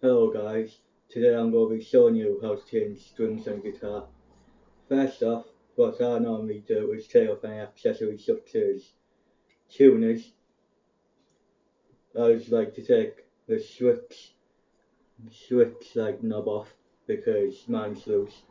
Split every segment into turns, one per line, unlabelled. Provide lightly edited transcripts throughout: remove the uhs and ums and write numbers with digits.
Hello guys, today I'm going to be showing you how to change strings on guitar. First off, what I normally do is take off any accessories such as tuners. I just like to take the switch like knob off because mine's loose,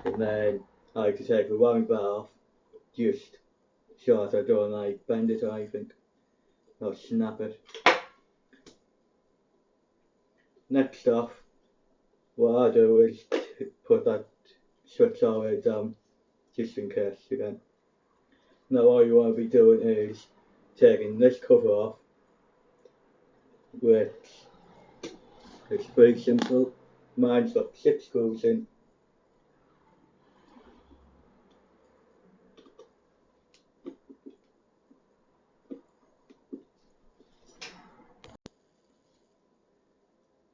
and then I like to take the whammy bar off just so that I don't like bend it or anything or snap it. Next off, what I do is put that switch all the way down just in case again. Now all you want to be doing is taking this cover off, which is pretty simple. Mine's got 6 screws in.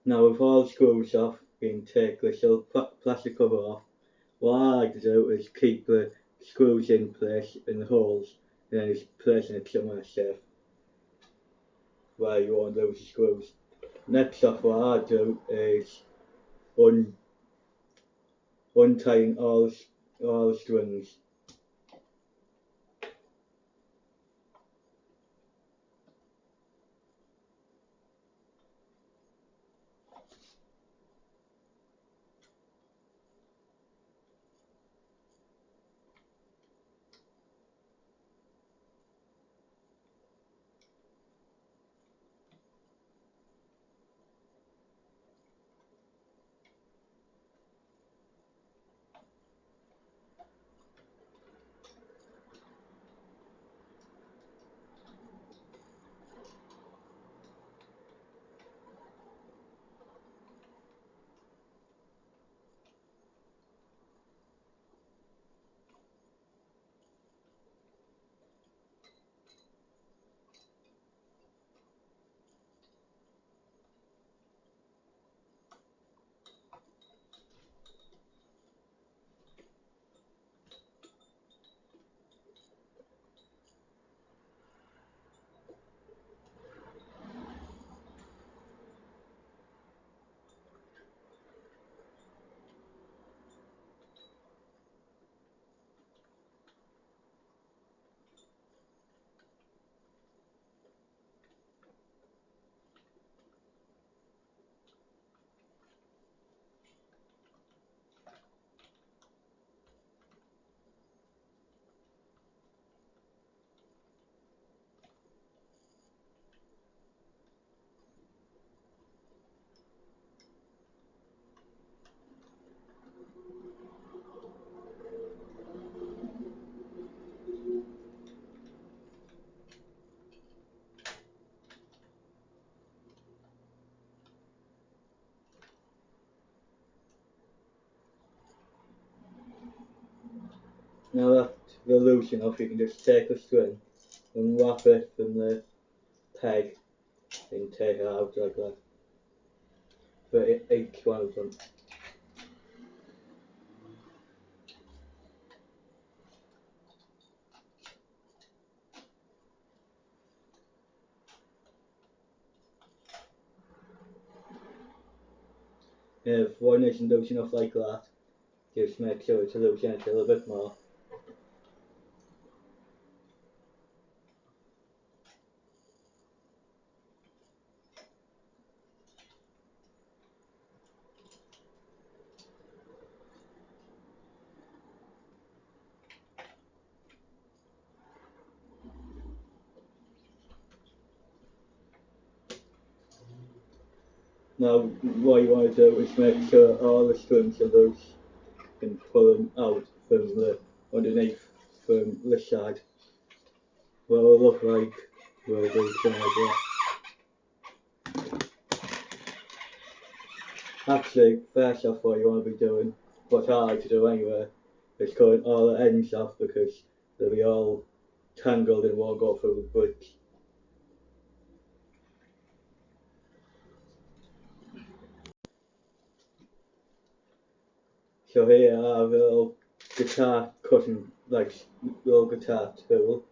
Now with all the screws off, you can take this little plastic cover off. What I like to do is keep the screws in place in the holes and then just placing it somewhere safe where you won't lose the screws. Next off, what I do is untying all the strings. Now that they're loose enough, you can just take a string and wrap it from the peg and take it out like that for each one of them. If one isn't loose enough like that, just make sure to loosen it a little bit more. Now what you want to do is make sure all the strings are loose and pull them out from the underneath from this side. What it'll look like will be something like that. Actually, first off what you want to be doing, what I like to do anyway, is cutting all the ends off because they'll be all tangled and won't go through the bridge. So here I have a little guitar cutting, like little guitar tool,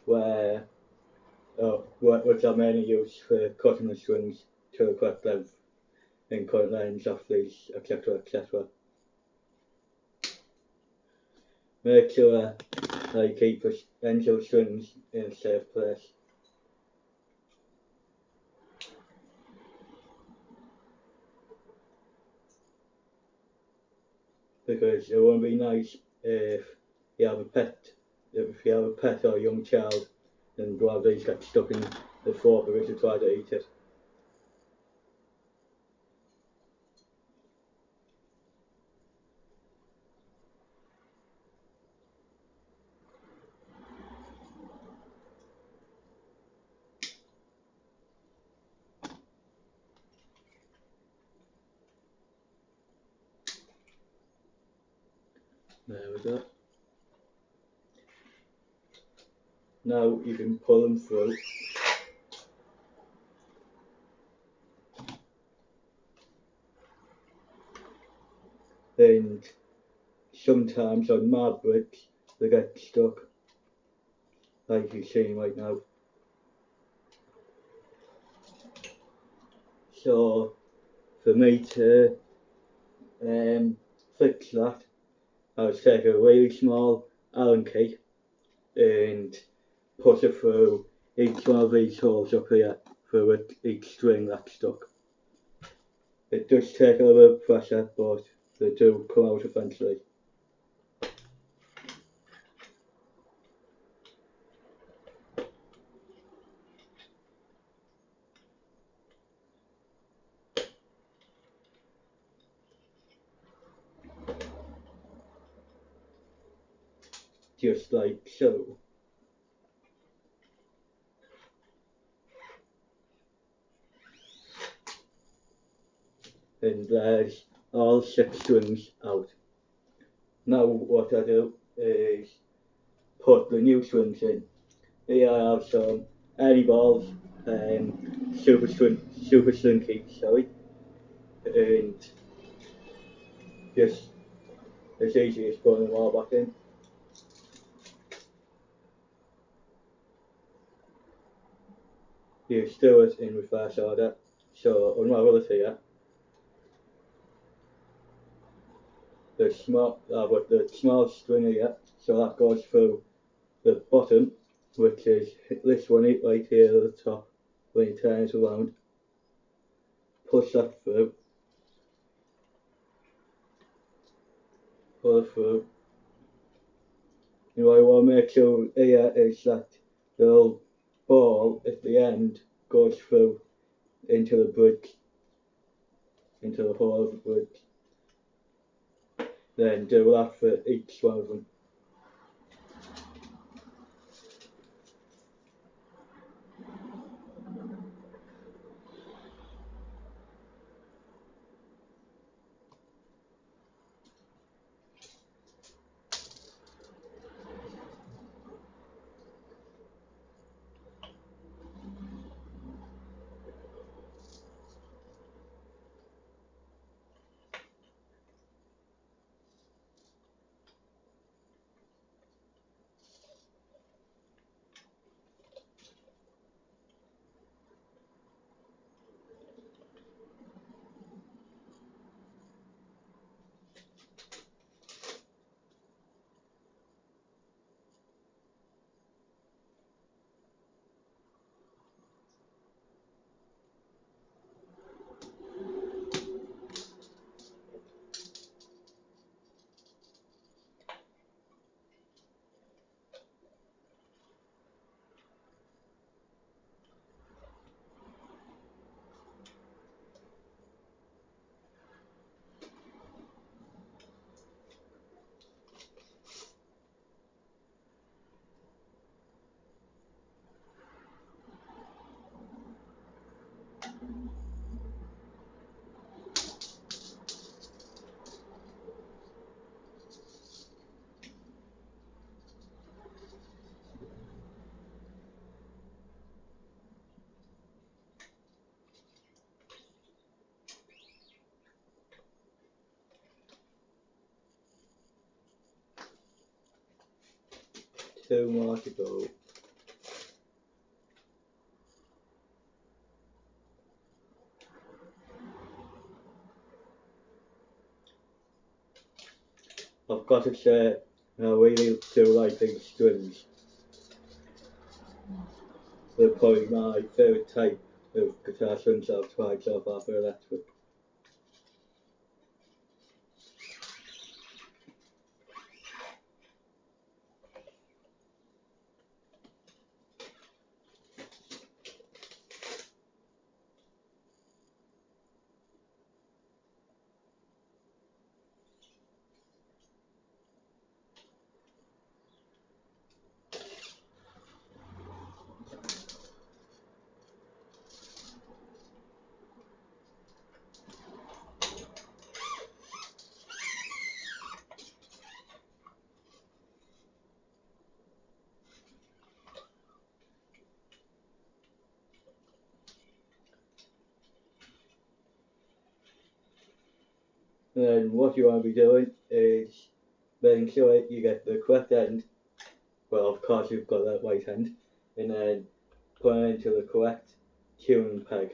which I mainly use for cutting the strings to the correct length. and current lines off these, etc. etc. Make sure that you keep the ends of strings in a safe place. Because it won't be nice if you have a pet or a young child and one of these gets stuck in the fork because they try to eat it. There we go. Now you can pull them through. And sometimes on my bricks they get stuck, like you're seeing right now. So for me to fix that, I would take a really small Allen key and put it through each one of these holes up here through each string that's stuck. It does take a little bit of pressure, but they do come out eventually. Just like so. And there's all 6 strings out. Now what I do is put the new strings in. Here I have some airy balls, super string keys, sorry, and just as easy as putting them all back in. You do it in reverse order. So unravel it here. I've got the small string here, so that goes through the bottom, which is this one right here at the top. When you turn it around, push that through, pull it through. And what I want to make sure here is that the little ball at the end goes through into the bridge, into the hole of the bridge. Then do that for each one of them. Two more to go. I've got to say, I really do like these strings. They're probably my favourite type of guitar strings I've tried so far for electric. And then what you want to be doing is making sure you get the correct end. Well, of course you've got that right end, and then put it into the correct tuning peg.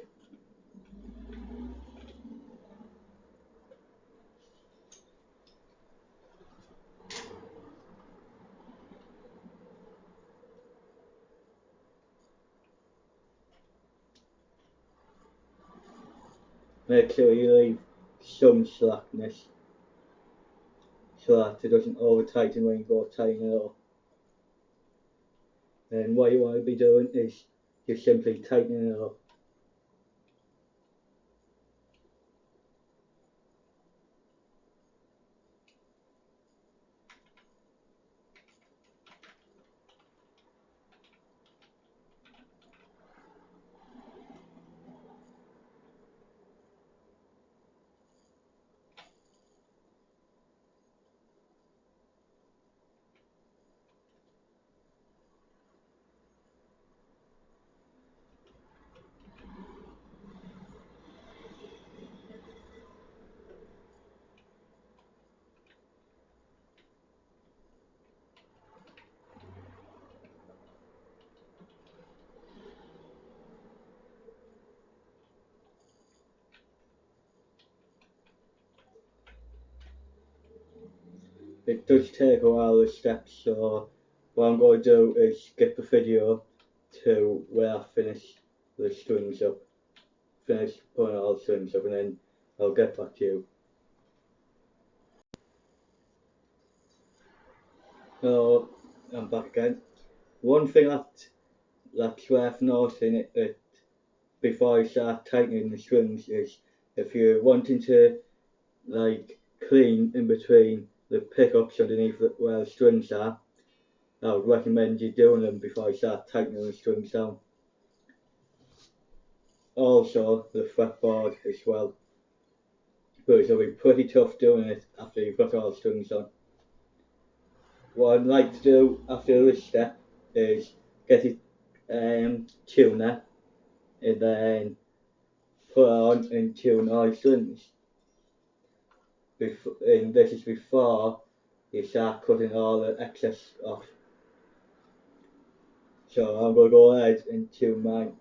Make sure you leave some slackness so that it doesn't over tighten when you go tighten it up. And what you want to be doing is just simply tightening it up. It does take a while of steps, so what I'm going to do is skip the video to where I finish the strings up, finish putting all the strings up, and then I'll get back to you. So I'm back again. One thing that's worth noting it before you start tightening the strings is if you're wanting to like clean in between the pickups underneath where the strings are, I would recommend you doing them before you start tightening the strings down. Also the fretboard as well, because it'll be pretty tough doing it after you've got all the strings on. What I'd like to do after this step is get a tuner and then put on and tune all the strings. And this is before you start cutting all the excess off. So I'm going to go ahead and tune mine.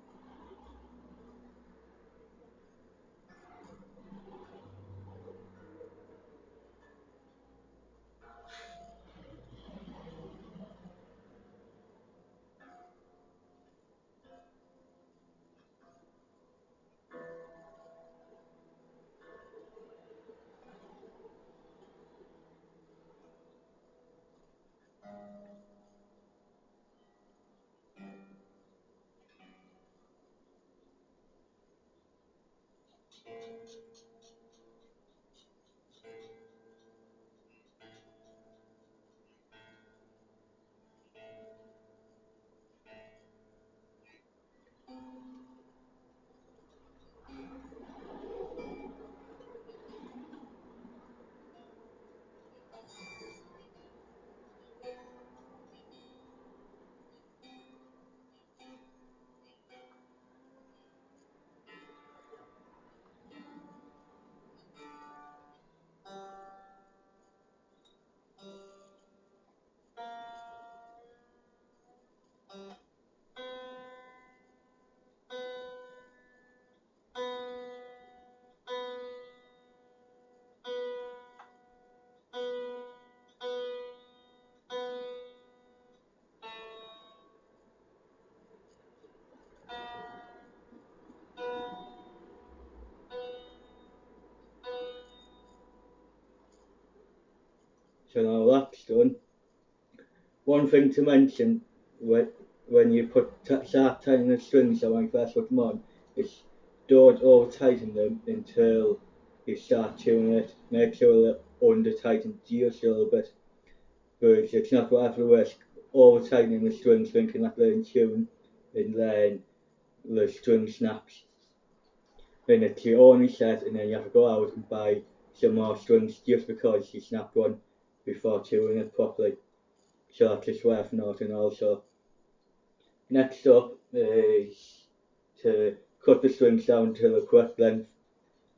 So now that's done. One thing to mention when you start tightening the strings when you first put them on is don't over tighten them until you start tuning it. Make sure they're under tightened just a little bit, because it's not worth the risk over tightening the strings thinking that they're in tune and then the string snaps. Then it's your only set and then you have to go out and buy some more strings just because you snapped one before tuning it properly. So that's just worth noting also. Next up is to cut the strings down to the correct length.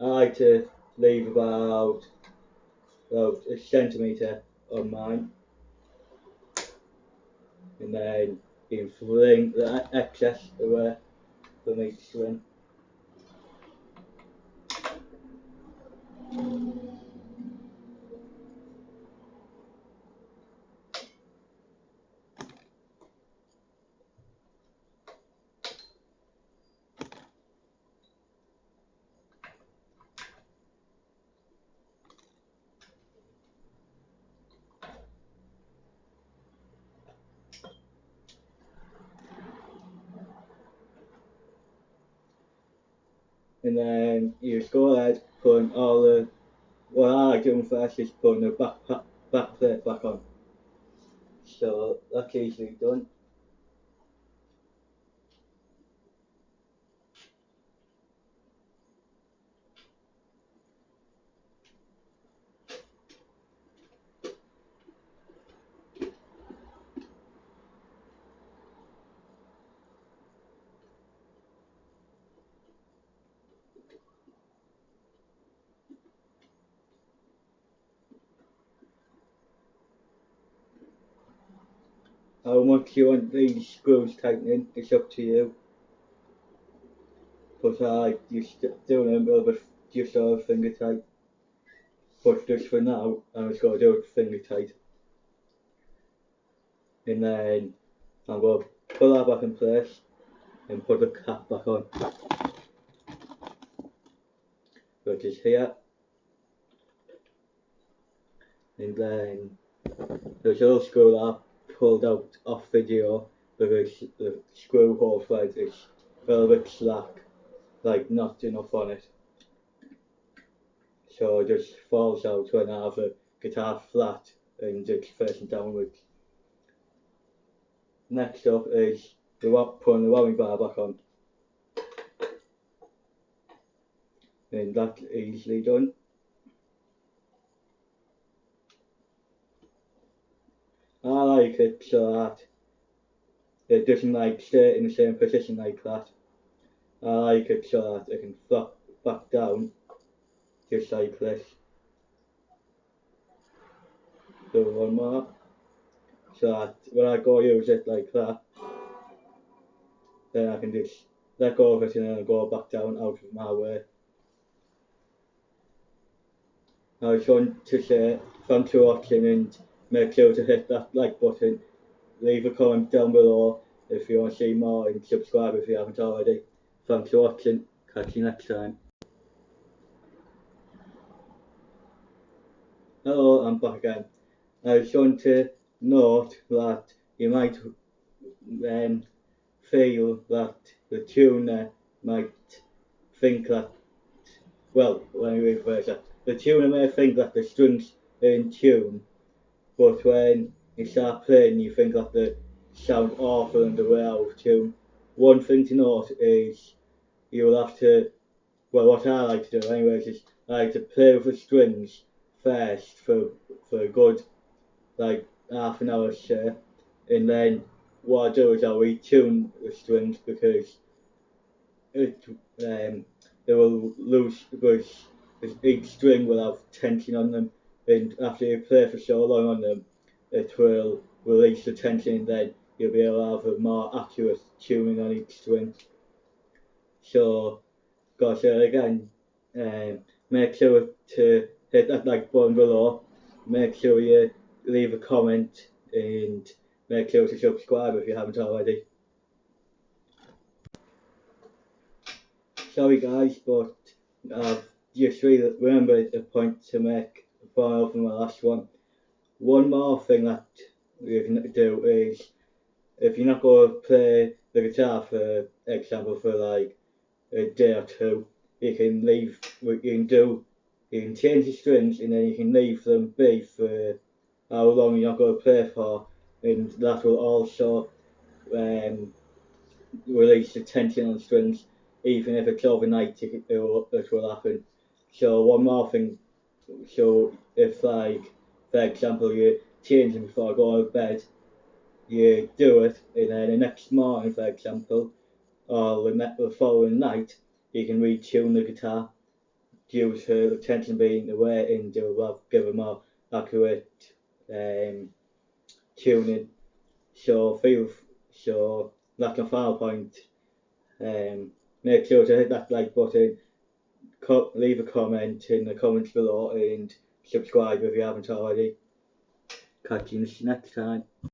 I like to leave about a centimetre on mine, and then you can fling the excess away from each string. And then you just go ahead, putting all the, what I like doing first is putting the back plate back on. So that's easily done. How much you want these screws tightening, it's up to you. But I like just doing them a little bit just over finger tight. But just for now, I'm just going to do it finger tight. And then I'm going to put that back in place and put the cap back on, which is here. And then there's a little screw that I pulled out off video because the screw hole thread is a little bit slack, like not enough on it. So it just falls out when I have a guitar flat and it's facing downwards. Next up is putting the whammy bar back on. And that's easily done. I like it so that it doesn't like stay in the same position like that. I like it so that it can flop back down just like this. Do one more, so that when I go use it like that, then I can just let go of it and then go back down out of my way. I just want to say thanks for watching and make sure to hit that like button, leave a comment down below if you want to see more and subscribe if you haven't already. Thanks for watching, catch you next time. Hello, I'm back again. I just want to note that you might feel that the tuner might think that, well, let me rephrase that. The tuner may think that the strings are in tune, but when you start playing you think that they sound awful and they're out of tune. One thing to note is you'll have to, well, what I like to do anyways is I like to play with the strings first for a good like half an hour say, and then what I do is I retune the strings because they will lose, because each string will have tension on them, and after you play for so long on them it will release the tension and then you'll be able to have a more accurate tuning on each string. So gotta say again, make sure to hit that like button below, make sure you leave a comment and make sure to subscribe if you haven't already. Sorry guys, but I've just remembered a point to make before I open my last one. one more thing that you can do is, if you're not going to play the guitar, for example, for like a day or two, you can leave. You can change the strings and then you can leave them be for how long you're not going to play for, and that will also release the tension on the strings. Even if it's overnight, it will happen. So one more thing. So if, like, for example, you're changing before going to bed, you do it, and then the next morning, for example, or the following night, you can retune the guitar due to the tension being away, and give a more accurate um, tuning. So that's my final point. Um, Make sure to hit that like button, leave a comment in the comments below, and subscribe if you haven't already. Catch you next time.